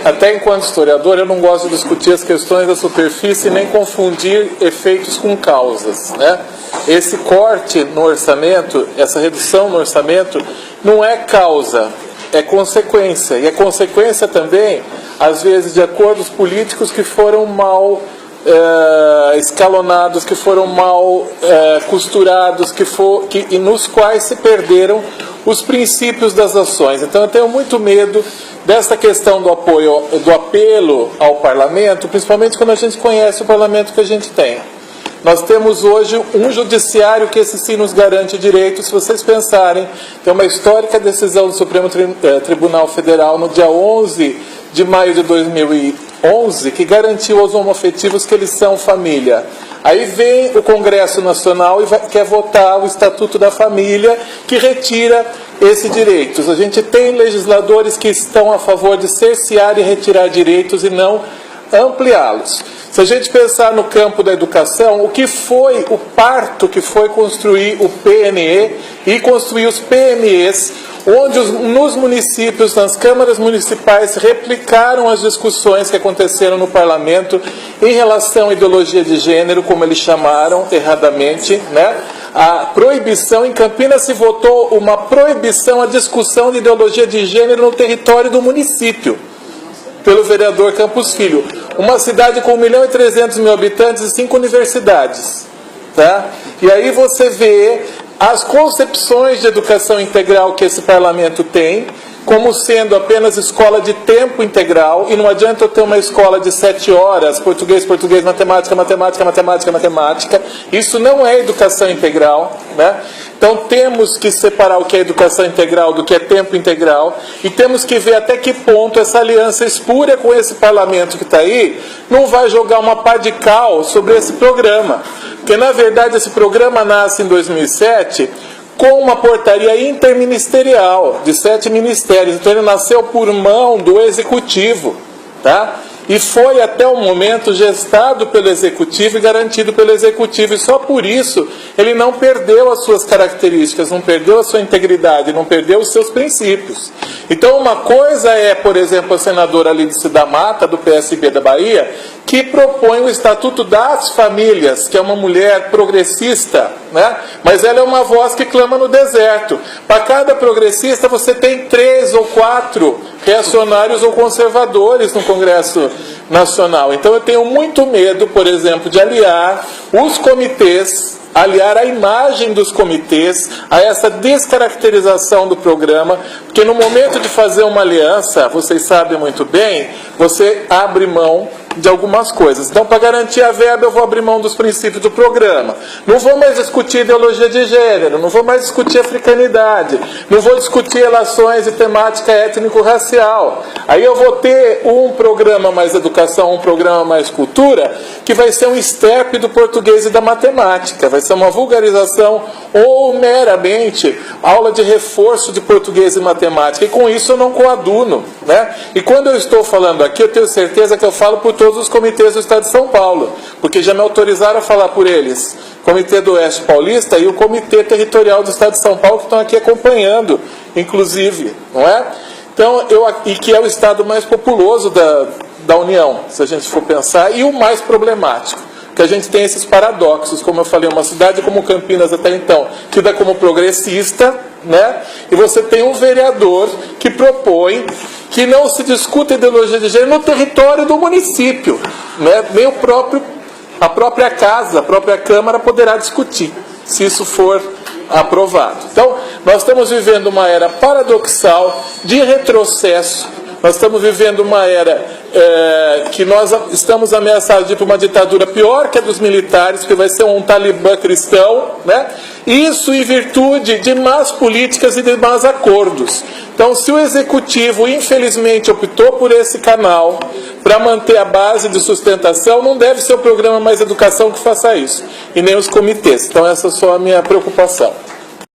Até enquanto historiador, eu não gosto de discutir as questões da superfície nem confundir efeitos com causas, né? Esse corte no orçamento, essa redução no orçamento, não é causa, é consequência. E é consequência também, às vezes, de acordos políticos que foram mal escalonados, que foram mal costurados, e nos quais se perderam os princípios das ações. Então eu tenho muito medo dessa questão do apoio, do apelo ao parlamento, principalmente quando a gente conhece o parlamento que a gente tem. Nós temos hoje um judiciário que esse sim nos garante direitos. Se vocês pensarem, tem uma histórica decisão do Supremo Tribunal Federal no dia 11 de maio de 2011 que garantiu aos homoafetivos que eles são família. Aí vem o Congresso Nacional e quer votar o Estatuto da Família, que retira esses direitos. A gente tem legisladores que estão a favor de cercear e retirar direitos e não ampliá-los. Se a gente pensar no campo da educação, o que foi o parto que foi construir o PNE e construir os PMEs, onde nos municípios, nas câmaras municipais, replicaram as discussões que aconteceram no parlamento em relação à ideologia de gênero, como eles chamaram erradamente, né? A proibição, em Campinas se votou uma proibição à discussão de ideologia de gênero no território do município, pelo vereador Campos Filho. Uma cidade com 1.300.000 habitantes e 5 universidades. Tá? E aí você vê as concepções de educação integral que esse parlamento tem, como sendo apenas escola de tempo integral, e não adianta eu ter uma escola de 7 horas, português, matemática, matemática. Isso não é educação integral, né? Então temos que separar o que é educação integral do que é tempo integral, e temos que ver até que ponto essa aliança espúria com esse parlamento que está aí não vai jogar uma pá de cal sobre esse programa. Porque na verdade esse programa nasce em 2007 com uma portaria interministerial de 7 ministérios. Então ele nasceu por mão do Executivo, tá? E foi até o momento gestado pelo Executivo e garantido pelo Executivo. E só por isso ele não perdeu as suas características, não perdeu a sua integridade, não perdeu os seus princípios. Então uma coisa é, por exemplo, a senadora Lídice da Mata, do PSB da Bahia, que propõe o Estatuto das Famílias, que é uma mulher progressista, né? Mas ela é uma voz que clama no deserto. Para cada progressista você tem 3 ou 4 reacionários ou conservadores no Congresso Nacional. Então eu tenho muito medo, por exemplo, de aliar os comitês, aliar a imagem dos comitês a essa descaracterização do programa, porque no momento de fazer uma aliança, vocês sabem muito bem, você abre mão de algumas coisas. Então, para garantir a verba, eu vou abrir mão dos princípios do programa. Não vou mais discutir ideologia de gênero, não vou mais discutir africanidade, não vou discutir relações e temática étnico-racial. Aí eu vou ter um programa mais educação, um programa mais cultura, que vai ser um esterpe do português e da matemática, vai ser uma vulgarização ou meramente aula de reforço de português e matemática. E com isso eu não coaduno, né? E quando eu estou falando aqui, eu tenho certeza que eu falo por todos os comitês do Estado de São Paulo, porque já me autorizaram a falar por eles. Comitê do Oeste Paulista e o Comitê Territorial do Estado de São Paulo, que estão aqui acompanhando, inclusive, não é? Então, e que é o estado mais populoso da União, se a gente for pensar, e o mais problemático. Que a gente tem esses paradoxos, como eu falei, uma cidade como Campinas até então, que dá como progressista, né? E você tem um vereador que propõe que não se discuta ideologia de gênero no território do município, né? Nem a própria casa, a própria Câmara poderá discutir, se isso for aprovado. Então, nós estamos vivendo uma era paradoxal de retrocesso. Nós estamos vivendo uma era que nós estamos ameaçados de ir para uma ditadura pior que a dos militares, que vai ser um talibã cristão, né? Isso em virtude de más políticas e de más acordos. Então, se o Executivo, infelizmente, optou por esse canal para manter a base de sustentação, não deve ser o programa Mais Educação que faça isso, e nem os comitês. Então, essa é só a minha preocupação.